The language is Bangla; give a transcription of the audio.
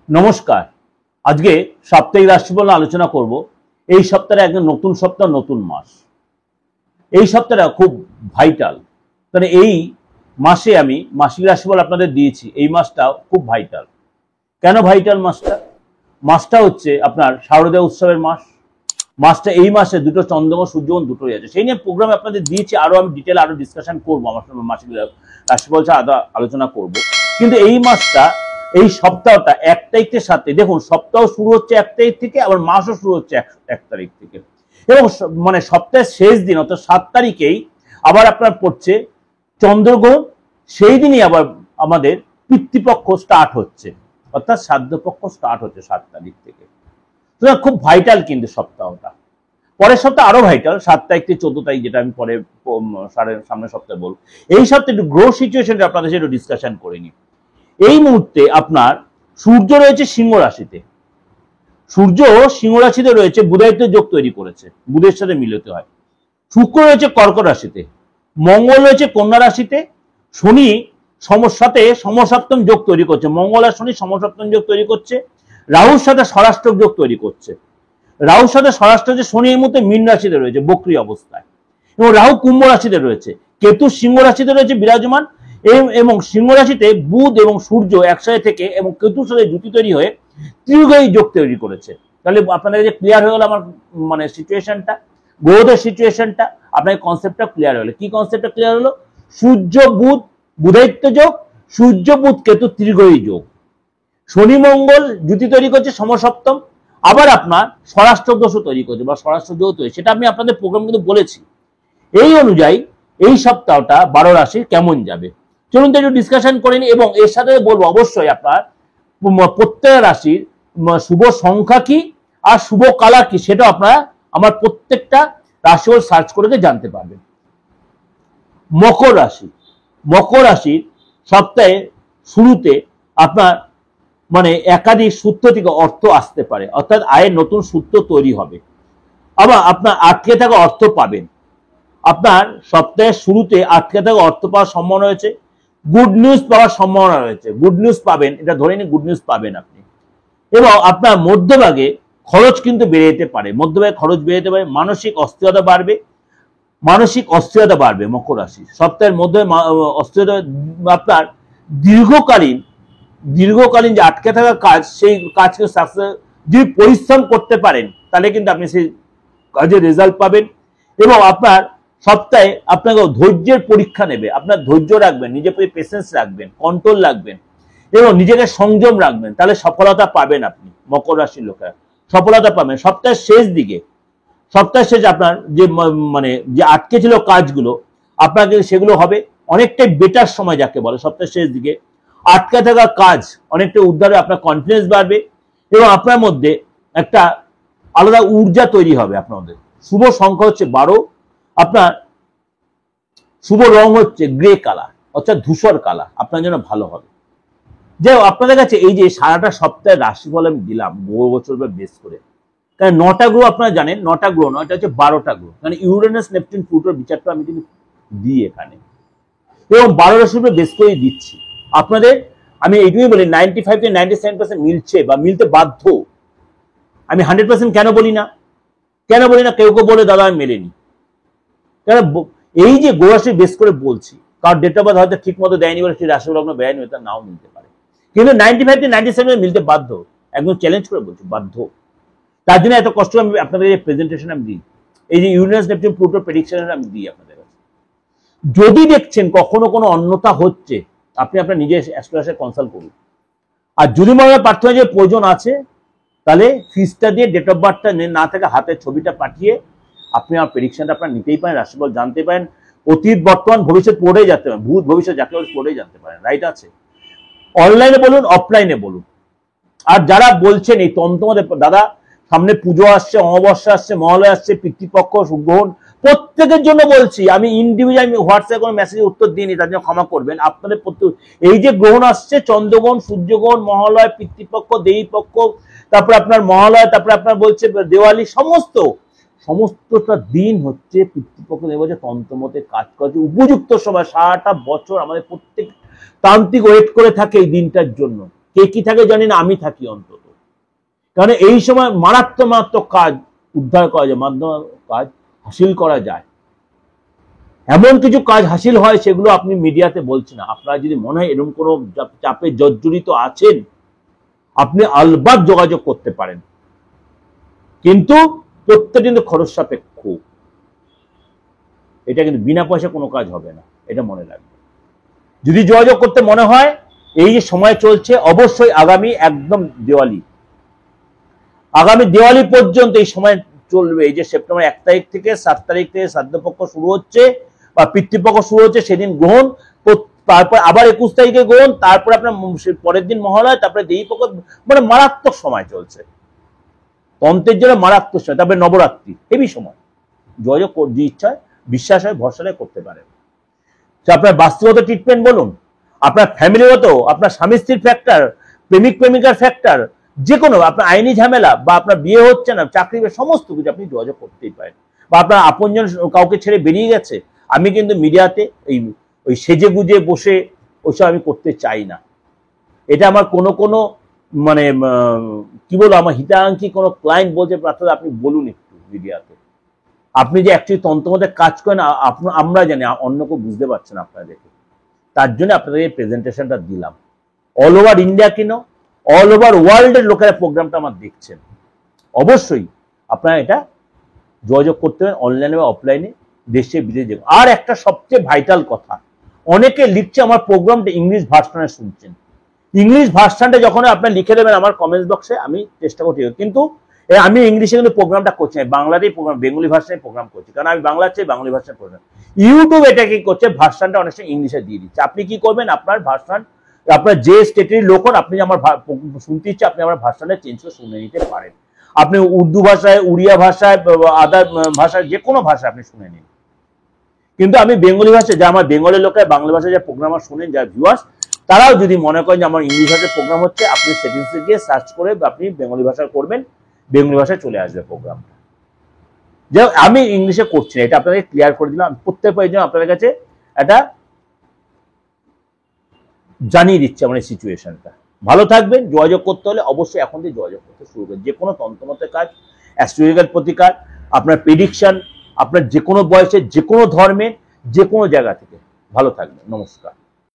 নমস্কার। আজকে সাপ্তাহিক রাশিফল আলোচনা করব। এই সপ্তাহে একদম নতুন সপ্তাহ, নতুন মাস। এই সপ্তাহটা খুব ভাইটাল, কারণ এই মাসে আমি মাসিক রাশিফল আপনাদের দিয়েছি। এই মাসটা খুব ভাইটাল। কেন ভাইটাল মাসটা? মাসটা হচ্ছে আপনার শারদীয় উৎসবের মাস। মাসটা এই মাসে দুটো চন্দ্রগ্রহণ সূর্যগ্রহণ দুটোই আছে। সেই নিয়ে প্রোগ্রামে আপনাদের দিয়েছি, আরো আমি ডিটেল আরো ডিসকাশন করবো, আমার মাসিক রাশিফল আদা আলোচনা করব। কিন্তু এই মাসটা, এই সপ্তাহটা 1 তারিখের সাথে, দেখুন সপ্তাহ শুরু হচ্ছে 1 তারিখ থেকে, আবার মাসও শুরু হচ্ছে 1 তারিখ থেকে, এবং মানে সপ্তাহের শেষ দিন অর্থাৎ 7 তারিখেই আবার আপনার পড়ছে চন্দ্রগ্রহণ। সেই দিনই আবার আমাদের পিতৃপক্ষ স্টার্ট হচ্ছে, অর্থাৎ শ্রাদ্ধপক্ষ স্টার্ট হচ্ছে 7 তারিখ থেকে। খুব ভাইটাল কিন্তু সপ্তাহটা। পরের সপ্তাহ আরো ভাইটাল, 7 তারিখ থেকে 14 তারিখ, যেটা আমি পরে সামনের সপ্তাহে বলবো। এই সপ্তাহে একটু গ্রহ সিচুয়েশনটা আপনাদের সাথে একটু ডিসকাশন করে নিই। এই মুহূর্তে আপনার সূর্য রয়েছে সিংহ রাশিতে। সূর্য সিংহ রাশিতে রয়েছে, বুধায়িত্ব যোগ তৈরি করেছে, বুধের সাথে মিলিত হয়। শুক্র রয়েছে কর্কট রাশিতে, মঙ্গল রয়েছে কন্যা রাশিতে, শনি সাথে সমসপ্তম যোগ তৈরি করছে, মঙ্গল আর শনি সমসপ্তম যোগ তৈরি করছে। রাহুর সাথে স্বরাষ্ট্র যোগ তৈরি করছে। রাহুর সাথে স্বরাষ্ট্র যে শনি এই মুহূর্তে মীন রাশিতে রয়েছে বক্রী অবস্থায়, এবং রাহু কুম্ভ রাশিতে রয়েছে, কেতু সিংহ রাশিতে রয়েছে বিরাজমান, এবং সিংহ রাশিতে বুধ এবং সূর্য একসাথে থেকে এবং কেতুর সাথে জুতি তৈরি হয়ে ত্রিগ্রহী যোগ তৈরি করেছে। তাহলে আপনাদের কাছে ক্লিয়ার হয়ে গেল আমার মানে সিচুয়েশনটা, গ্রহদের সিচুয়েশনটা, আপনার কনসেপ্টটা ক্লিয়ার হলো। কি কনসেপ্টটা ক্লিয়ার হলো? সূর্য বুধ বুধায়িত্ব যোগ, সূর্য বুধ কেতু ত্রিগ্রহী যোগ, শনি মঙ্গল জুতি তৈরি করছে সমসপ্তম, আবার আপনার স্বরাষ্ট্র দোষও তৈরি করছে বা স্বরাষ্ট্র যোগ তৈরি, সেটা আমি আপনাদের প্রোগ্রাম কিন্তু বলেছি। এই অনুযায়ী এই সপ্তাহটা 12 রাশির কেমন যাবে চলুন তো একটু ডিসকাশন করে নিই, এবং এর সাথে বলবো অবশ্যই আপনার প্রত্যেক রাশির শুভ সংখ্যা কি আর শুভ কালার কি, সেটা আপনারা আমার প্রত্যেকটা রাশিফল সার্চ করে জানতে পারবেন। মকর রাশি। মকর রাশির সপ্তাহে শুরুতে আপনার মানে একাধিক সূত্র থেকে অর্থ আসতে পারে, অর্থাৎ আয়ের নতুন সূত্র তৈরি হবে, আবার আপনার আটকে থাকা অর্থ পাবেন। আপনার সপ্তাহের শুরুতে আটকে থাকা অর্থ পাওয়ার সম্ভাবনা রয়েছে, গুড নিউজ পাওয়ার সম্ভাবনা রয়েছে, গুড নিউজ পাবেন, এটা ধরে নিন গুড নিউজ পাবেন আপনি। এবং আপনার মধ্যভাগে খরচ কিন্তু বেড়ে যেতে পারে, মধ্যভাগে খরচ বেড়ে যেতে পারে, মানসিক অস্থিরতা বাড়বে, মানসিক অস্থিরতা বাড়বে। মকর রাশি সপ্তাহের মধ্যে অস্থিরতা, আপনার দীর্ঘকালীন যে আটকে থাকা কাজ, সেই কাজকে সাকসেস যদি পরিশ্রম করতে পারেন, তাহলে কিন্তু আপনি সেই কাজের রেজাল্ট পাবেন। এবং আপনার সপ্তাহে আপনাকে ধৈর্যের পরীক্ষা নেবে, আপনার ধৈর্য রাখবেন, নিজের প্রতি পেশেন্স রাখবেন, কন্ট্রোল রাখবেন, এবং নিজেকে সংযম রাখবেন, তাহলে সফলতা পাবেন আপনি। মকর রাশির লোকেরা সফলতা পাবেন সপ্তাহের শেষ দিকে। সপ্তাহের শেষ আপনার যে মানে যে আটকে ছিল কাজগুলো, আপনাকে সেগুলো হবে অনেকটাই বেটার সময়, যাকে বলে সপ্তাহের শেষ দিকে আটকে থাকা কাজ অনেকটা উদ্ধারে, আপনার কনফিডেন্স বাড়বে, এবং আপনার মধ্যে একটা আলাদা ঊর্জা তৈরি হবে আপনার মধ্যে। শুভ সংখ্যা হচ্ছে 12, আপনার শুভ রং হচ্ছে গ্রে কালার, অর্থাৎ ধূসর কালার, আপনার জন্য ভালো হবে। যাই হোক, আপনাদের কাছে এই যে সারাটা সপ্তাহে রাশিফল আমি দিলাম গ্রহ বছর বেস করে, কারণ 9টা গ্রহ আপনারা জানেন, 9টা গ্রহ নয়, এটা হচ্ছে 12টা গ্রহ, কারণ ইউরেনাস নেপচুন প্লুটোর বিচারটা আমি কিন্তু দিই এখানে, এবং 12 রাশির উপরে বেস করে দিচ্ছি আপনাদের। আমি এইটুকুই বলি 95 থেকে 97% মিলছে বা মিলতে বাধ্য। আমি 100% কেন বলি না? কেউ বলে দাদা আমি মেলেনি, কেন এই যে গ্রহ রাশি বেস করে বলছি, কারণ ডেট অফ বার্থ হয়তো ঠিক মতো দেয়নি বলে সেই রাশি লগ্ন ব্যয় হয়তো নাও মিলতে পারে, কিন্তু 95 থেকে 97 মিলতে বাধ্য, একদম চ্যালেঞ্জ করে বলছি বাধ্য। তার জন্য এত কষ্ট আমি আপনাদের এই প্রেজেন্টেশন আমি দিই, এই যে ইউরেনাস নেপচুন প্লুটো প্রেডিকশন আমি দিই আপনাদের কাছে। যদি দেখছেন কখনো কোনো অন্যতা হচ্ছে, আপনি আপনার নিজের অ্যাস্ট্রোলজার কনসাল্ট করুন। আর যদি মনে হয় প্রার্থনা যে প্রয়োজন আছে, তাহলে ফিসটা দিয়ে ডেট অফ বার্থটা না থাকে হাতের ছবিটা পাঠিয়ে আপনি আমার প্রেডিকশনটা আপনার নিতেই পারেন, রাশিফল জানতে পারেন, অতীত বর্তমান ভবিষ্যৎ পড়েই জানতে পারেন, ভূত ভবিষ্যৎ যাকে পড়েই জানতে পারেন। রাইট আছে, অনলাইনে বলুন অফলাইনে বলুন। আর যারা বলছেন এই তন্ত্রমতে দাদা সামনে পুজো আসছে, অমাবস্যা আসছে, মহালয়া আসছে, পিতৃপক্ষ গ্রহণ, প্রত্যেকের জন্য বলছি, আমি ইন্ডিভিজুয়াল আমি হোয়াটসঅ্যাপে কোনো মেসেজে উত্তর দিইনি, তার জন্য ক্ষমা করবেন। আপনাদের এই যে গ্রহণ আসছে, চন্দ্রগ্রহণ, সূর্যগ্রহণ, মহালয়, পিতৃপক্ষ, দেবীপক্ষ, তারপর আপনার মহালয়, তারপর আপনার বলছে দেওয়ালি, সমস্তটা দিন হচ্ছে পিতৃপক্ষ দেবতা তন্ত্রমতে কাজ করছে উপযুক্ত সময়। সারাটা বছর আমাদের প্রত্যেক তান্ত্রিক ওয়েট করে থাকে এই দিনটার জন্য, কে কি থাকে জানি না, আমি থাকি অন্তত। কারণ এই সময় মারাত্মক মারাত্মক কাজ উদ্ধার করা যায়, মারাত্মক কাজ হাসিল করা যায়। এমন কিছু কাজ হাসিল হয় সেগুলো আপনি মিডিয়াতে বলছেন না। আপনারা যদি মনে হয় এরকম কোনো চাপে জর্জরিত আছেন, আপনি আলবাত যোগাযোগ করতে পারেন, কিন্তু প্রত্যেকটা কিন্তু খরচ সাপেক্ষ। এটা কিন্তু বিনা পয়সা কোনো কাজ হবে না, এটা মনে রাখবেন। যদি যোগাযোগ করতে মনে হয়, এই যে সময় চলছে, অবশ্যই আগামী একদম আগামী দেওয়ালি পর্যন্ত এই সময় চলবে। এই যে সেপ্টেম্বর 1 তারিখ থেকে 7 তারিখ থেকে শ্রাদ্ধপক্ষ শুরু হচ্ছে বা পিতৃপক্ষ শুরু হচ্ছে, সেদিন গ্রহণ, তারপর আবার 21 তারিখে গ্রহণ, তারপর আপনার পরের দিন মহালয়া, তারপরে দেবীপক্ষ, মানে মারাত্মক সময় চলছে তন্ত্রের জন্য, মারাত্মক সময়। তারপরে নবরাত্রি, হেভি সময়। যোগাযোগ যে ইচ্ছা হয়, বিশ্বাস হয়, ভরসা করতে পারেন। আপনার বাস্তুগত ট্রিটমেন্ট বলুন, আপনার ফ্যামিলিগত, আপনার স্বামী স্ত্রীর ফ্যাক্টর, প্রেমিক প্রেমিকার ফ্যাক্টর, যে কোনো আপনার আইনি ঝামেলা, বা আপনার বিয়ে হচ্ছে না, চাকরি, সমস্ত কিছু আপনি যোগাযোগ করতেই পারেন। বা আপনার আপনজন কাউকে ছেড়ে বেরিয়ে গেছে, আমি কিন্তু মিডিয়াতে ওই সেজে গুজে বসে ওইসব আমি করতে চাই না। এটা আমার কোনো মানে কি বলবো, আমার হিতাকাঙ্ক্ষী কোনো ক্লায়েন্ট বলছে প্রার্থনা আপনি বলুন একটু মিডিয়াতে, আপনি যে অ্যাকচুয়ালি তন্ত্রমতে কাজ করেন আমরা জানি, অন্য কেউ বুঝতে পারছেন আপনারা দেখে। তার জন্য আপনাদের এই প্রেজেন্টেশনটা দিলাম। অল ওভার ইন্ডিয়া কেন, অল ওভার ওয়ার্ল্ডের লোকেরা প্রোগ্রামটা আমার দেখছেন। অবশ্যই আপনারা এটা যোগাযোগ করতে হবে, অনলাইনে বা অফলাইনে, দেশে বিদেশে। আর একটা সবচেয়ে ভাইটাল কথা, অনেকে লিখছে আমার প্রোগ্রামটা ইংলিশ ভার্সনে শুনছেন। ইংলিশ ভার্সনটা যখন আপনার লিখে দেবেন আমার কমেন্টস বক্সে, আমি চেষ্টা করছি, কিন্তু আমি ইংলিশে কিন্তু প্রোগ্রামটা করছি না, বাংলাতেই প্রোগ্রাম, বেঙ্গলি ভার্সনে প্রোগ্রাম করছি, কারণ আমি বাংলার চেয়ে বাঙালি ভার্সনে প্রোগ্রাম। ইউটিউব এটা কি করছে, ভার্সনটা অনেক সময় ইংলিশে দিয়ে দিচ্ছে। আপনি কি করবেন, আপনার ভার্সন, আপনার যে স্টেটের লোক হন, আপনি আমার শুনতে ইচ্ছে, আপনি আমার ভার্সনটা চেঞ্জ করে শুনে নিতে পারেন। আপনি উর্দু ভাষায়, উড়িয়া ভাষায়, আদার ভাষায়, যে কোনো ভাষায় আপনি শুনে নিন। কিন্তু আমি বেঙ্গলি ভাষায়, যা আমার বেঙ্গলের লোকের বাংলা ভাষায় যা প্রোগ্রাম শুনেন, যারা ভিউয়ার্স, তারাও যদি মনে করেন যে আমার ইংলিশ ভাষায় প্রোগ্রাম হচ্ছে, আপনি সেটিংসে গিয়ে সার্চ করে আপনি বেঙ্গলি ভাষায় করবেন, বেঙ্গলি ভাষায় চলে আসবে প্রোগ্রামটা। যাই হোক, আমি ইংলিশে করছি না, এটা আপনাকে ক্লিয়ার করে দিলাম। প্রত্যেক জন্য আপনাদের কাছে এটা জানিয়ে দিচ্ছি আমার এই সিচুয়েশনটা। ভালো থাকবেন। যোগাযোগ করতে হলে অবশ্যই এখন থেকে যোগাযোগ করতে শুরু করবেন। যে কোনো তন্ত্রমতের কাজ, অ্যাস্ট্রোলজিক্যাল প্রতিকার, আপনার প্রেডিকশন, আপনার যে কোনো বয়সে, যে কোনো ধর্মের, যে কোনো জায়গা থেকে। ভালো থাকবেন, নমস্কার।